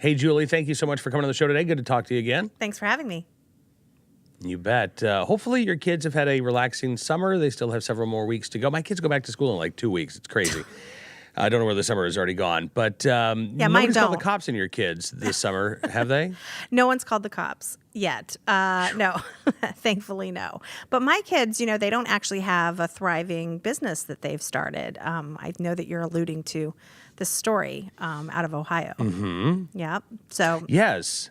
Hey, Julie, thank you so much for coming on the show today. Good to talk to you again. Thanks for having me. You bet. Hopefully your kids have had a relaxing summer. They still have several more weeks to go. My kids go back to school in like 2 weeks. It's crazy. I don't know where the summer is already gone. But nobody's called the cops on your kids this summer, have they? No one's called the cops yet. No, thankfully, no. But my kids, they don't actually have a thriving business that they've started. I know that you're alluding to this story out of Ohio. Mm-hmm. Yeah. So yes.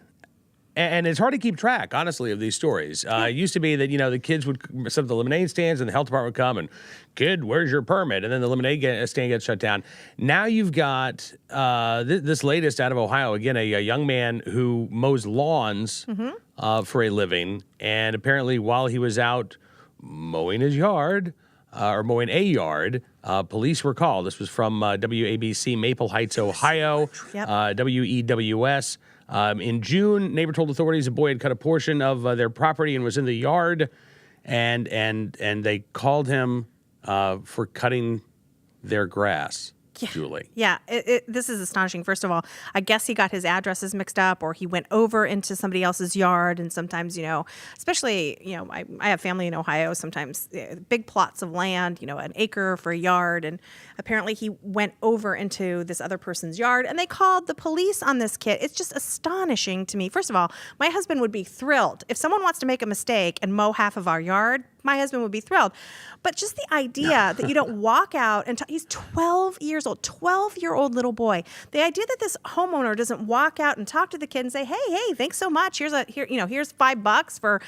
And it's hard to keep track, honestly, of these stories. It used to be that, the kids would set up the lemonade stands and the health department would come and, kid, where's your permit? And then the lemonade stand gets shut down. Now you've got this latest out of Ohio, again, a young man who mows lawns for a living. And apparently while he was out mowing his yard, or mowing a yard, police were called. This was from WABC, Maple Heights, Ohio, WEWS. In June, neighbor told authorities a boy had cut a portion of their property and was in the yard, and they called him for cutting their grass. Julie. Yeah, this is astonishing. First of all, I guess he got his addresses mixed up, or he went over into somebody else's yard. And sometimes, especially, I have family in Ohio, sometimes big plots of land, an acre for a yard. And apparently he went over into this other person's yard and they called the police on this kid. It's just astonishing to me. First of all, my husband would be thrilled. If someone wants to make a mistake and mow half of our yard, my husband would be thrilled. But just the idea that you don't walk out and he's 12 years old, 12-year-old little boy. The idea that this homeowner doesn't walk out and talk to the kid and say, hey, thanks so much. Here's $5 for,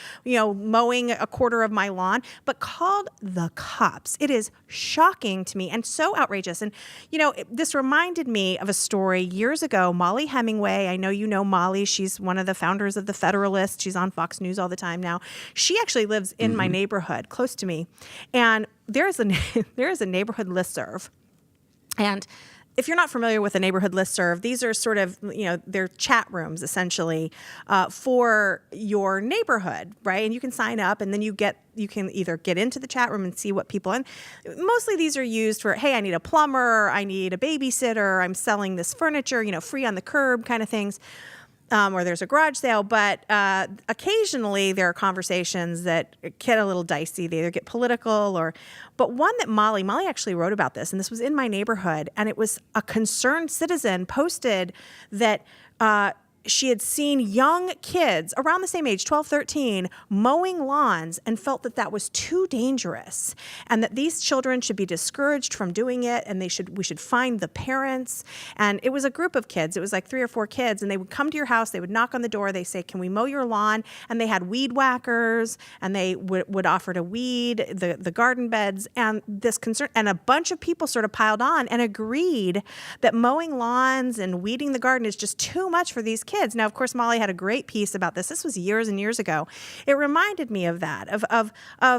mowing a quarter of my lawn, but called the cops. It is shocking to me and so outrageous. And, this reminded me of a story years ago. Molly Hemingway, I know you know Molly. She's one of the founders of The Federalist. She's on Fox News all the time now. She actually lives in my neighborhood close to me. And there is a neighborhood listserv. And if you're not familiar with a neighborhood listserv, these are sort of, they're chat rooms essentially for your neighborhood, right? And you can sign up and then you can either get into the chat room and see what people, and mostly these are used for, hey, I need a plumber, I need a babysitter, I'm selling this furniture, free on the curb kind of things. Or there's a garage sale, but occasionally there are conversations that get a little dicey. They either get political but one that Molly actually wrote about this, and this was in my neighborhood, and it was a concerned citizen posted that she had seen young kids around the same age, 12, 13, mowing lawns and felt that was too dangerous and that these children should be discouraged from doing it and we should find the parents. And it was a group of kids. It was like 3 or 4 kids, and they would come to your house. They would knock on the door. They say, can we mow your lawn? And they had weed whackers, and they would offer to weed the garden beds. And this concern, and a bunch of people sort of piled on and agreed that mowing lawns and weeding the garden is just too much for these kids. Now, of course, Molly had a great piece about this. This was years and years ago. It reminded me of that, of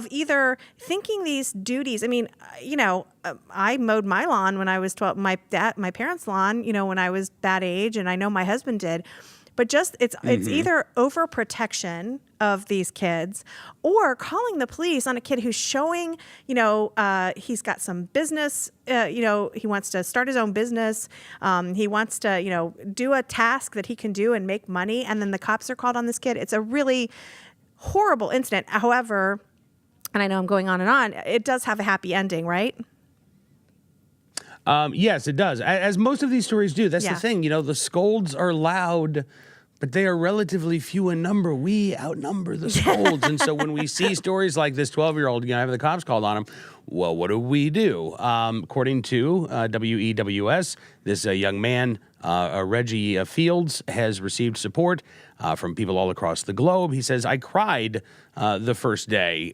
either thinking these duties. I mean, I mowed my lawn when I was 12, my parents' lawn, when I was that age, and I know my husband did. But just it's either overprotection of these kids or calling the police on a kid who's showing, he's got some business, he wants to start his own business. He wants to, do a task that he can do and make money. And then the cops are called on this kid. It's a really horrible incident. However, and I know I'm going on and on, it does have a happy ending, right? Yes, it does. As most of these stories do. That's the thing. The scolds are loud, but they are relatively few in number. We outnumber the scolds. And so when we see stories like this 12-year-old, having the cops called on him, well, what do? According to WEWS, this young man, Reggie Fields, has received support from people all across the globe. He says, I cried the first day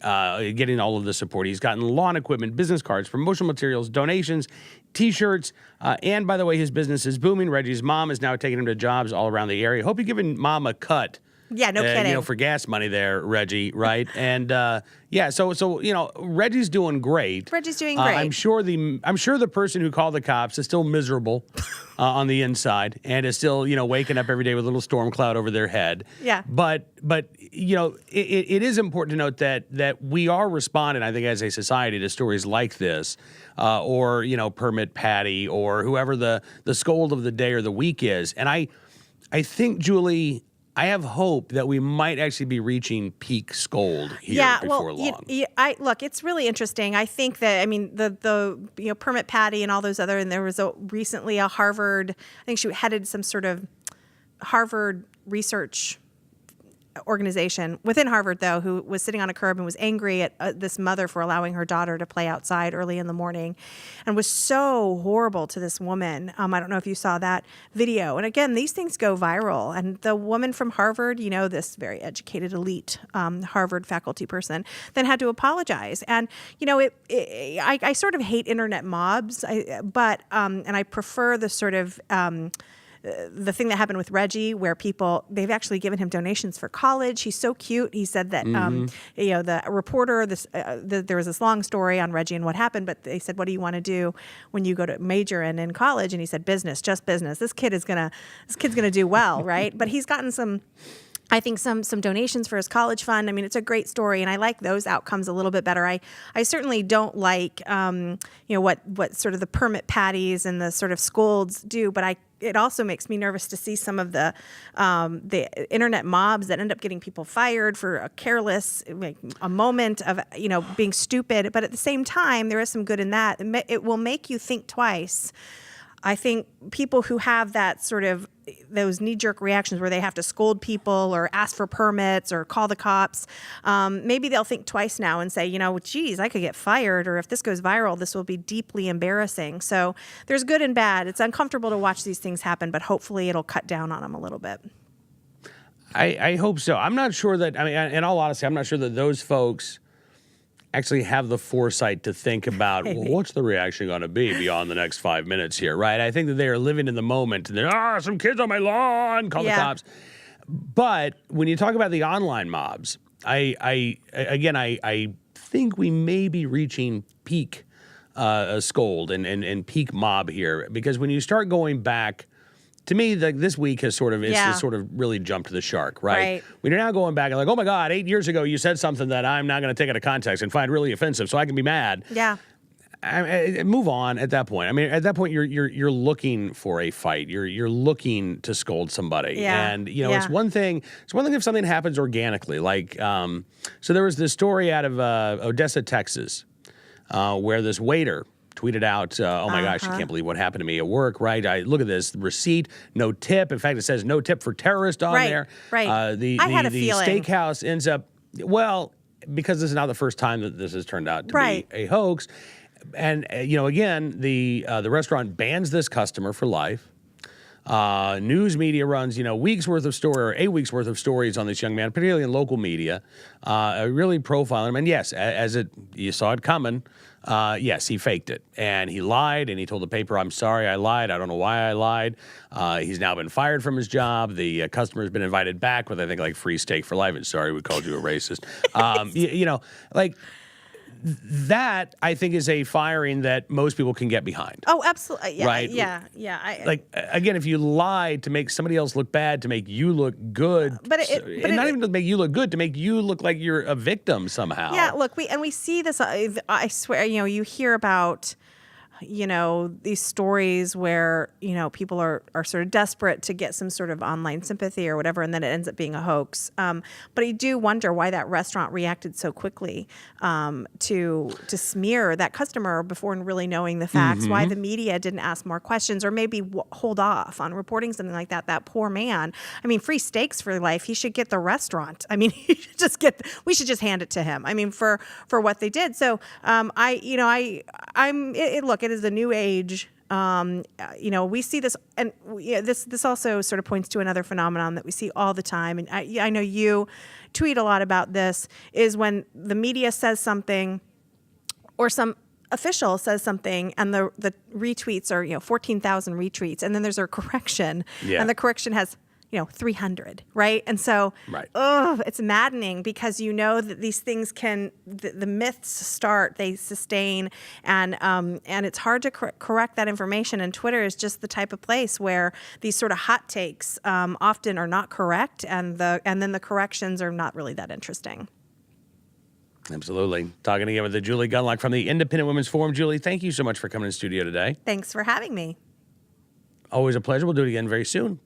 getting all of the support. He's gotten lawn equipment, business cards, promotional materials, donations, T-shirts, and by the way, his business is booming. Reggie's mom is now taking him to jobs all around the area. Hope you're giving mom a cut. Yeah, no kidding. For gas money there, Reggie, right? And so Reggie's doing great. Reggie's doing great. I'm sure the person who called the cops is still miserable on the inside and is still waking up every day with a little storm cloud over their head. Yeah. But it is important to note that we are responding, I think, as a society to stories like this, or Permit Patty or whoever the scold of the day or the week is, and I think, Julie, I have hope that we might actually be reaching peak scold here before long. Look, it's really interesting. I think that, I mean, the permit patty and all those other, and there was recently a Harvard, I think she headed some sort of Harvard research organization within Harvard, though, who was sitting on a curb and was angry at this mother for allowing her daughter to play outside early in the morning, and was so horrible to this woman. I don't know if you saw that video. And again, these things go viral. And the woman from Harvard, this very educated, elite Harvard faculty person, then had to apologize. And I sort of hate internet mobs, but I prefer the sort of the thing that happened with Reggie, where they've actually given him donations for college. He's so cute. He said that, the reporter, there was this long story on Reggie and what happened, but they said, what do you want to do when you go to major and in college? And he said, business, just business. This kid's going to do well, right? But he's gotten some donations for his college fund. I mean, it's a great story, and I like those outcomes a little bit better. I certainly don't like, what sort of the permit patties and the sort of scolds do, but it also makes me nervous to see some of the internet mobs that end up getting people fired for a careless, like a moment of, being stupid. But at the same time, there is some good in that. It will make you think twice. I think people who have that sort of those knee-jerk reactions where they have to scold people or ask for permits or call the cops, maybe they'll think twice now and say, geez, I could get fired, or if this goes viral, this will be deeply embarrassing. So there's good and bad. It's uncomfortable to watch these things happen, but hopefully it'll cut down on them a little bit. I hope so. I'm not sure that, in all honesty, I'm not sure that those folks actually have the foresight to think about, well, what's the reaction going to be beyond the next 5 minutes here, right? I think that they are living in the moment, and then, some kids on my lawn, call the cops. But when you talk about the online mobs, I think we may be reaching peak scold and peak mob here, because when you start going back, to me, this week has sort of really jumped the shark, right? When you're now going back and like, oh my God, 8 years ago you said something that I'm not going to take out of context and find really offensive, so I can be mad. Yeah. Move on at that point. At that point you're looking for a fight. You're looking to scold somebody. Yeah. And it's one thing. It's one thing if something happens organically. Like so there was this story out of Odessa, Texas, where this waiter tweeted out, oh my gosh, I can't believe what happened to me at work, right? I look at this receipt, no tip. In fact, it says no tip for terrorist on there. Right. I had a feeling. Steakhouse ends up, because this is not the first time that this has turned out to be a hoax. And, again, the restaurant bans this customer for life. News media runs, a week's worth of stories on this young man, particularly in local media, really profiling him. And yes, you saw it coming. Yes, he faked it, and he lied, and he told the paper, I'm sorry I lied. I don't know why I lied. He's now been fired from his job. The customer's been invited back with, I think, like free steak for life. And sorry, we called you a racist. That, I think, is a firing that most people can get behind. Oh, absolutely. Yeah, right? Yeah. Again, if you lie to make somebody else look bad, to make you look good, not even to make you look good, to make you look like you're a victim somehow. Yeah, look, we see this, I swear, you hear about, these stories where, people are sort of desperate to get some sort of online sympathy or whatever, and then it ends up being a hoax. But I do wonder why that restaurant reacted so quickly to smear that customer before really knowing the facts, why the media didn't ask more questions or maybe hold off on reporting something like that. That poor man. Free steaks for life. He should get the restaurant. He should we should just hand it to him. For what they did. So look, it is a new age. We see this, and this also sort of points to another phenomenon that we see all the time. And I know you tweet a lot about this, is when the media says something or some official says something and the retweets are, 14,000 retweets, and then there's a correction, and the correction has 300, right? And so, it's maddening because that these things the myths start, they sustain, and it's hard to correct that information. And Twitter is just the type of place where these sort of hot takes often are not correct, and then the corrections are not really that interesting. Absolutely. Talking again with Julie Gunlock from the Independent Women's Forum. Julie, thank you so much for coming in studio today. Thanks for having me. Always a pleasure. We'll do it again very soon.